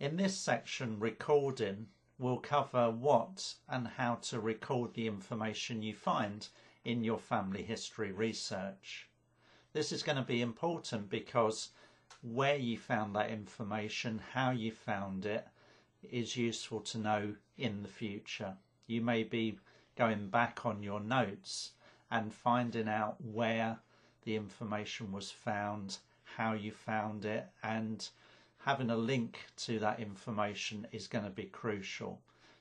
In this section, recording, we'll cover what and how to record the information you find in your family history research. This is going to be important because where you found that information, how you found it, is useful to know in the future. You may be going back on your notes and finding out where the information was found, how you found it, and having a link to that information is going to be crucial.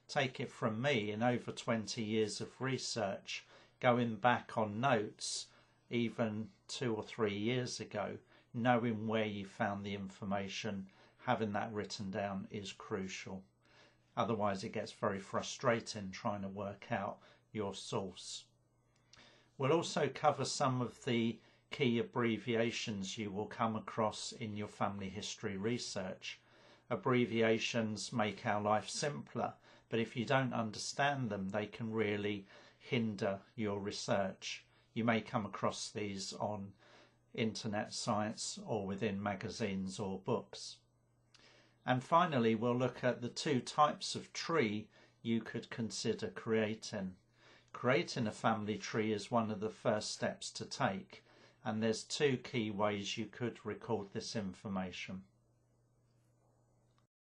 Take it from me, in over 20 years of research, going back on notes even 2 or 3 years ago, knowing where you found the information, having that written down is crucial. Otherwise it gets very frustrating trying to work out your source. We'll also cover some of the key abbreviations you will come across in your family history research. Abbreviations make our life simpler, but if you don't understand them, they can really hinder your research. You may come across these on internet sites or within magazines or books. And finally, we'll look at the 2 types of tree you could consider creating. Creating a family tree is one of the first steps to take, and there's 2 key ways you could record this information.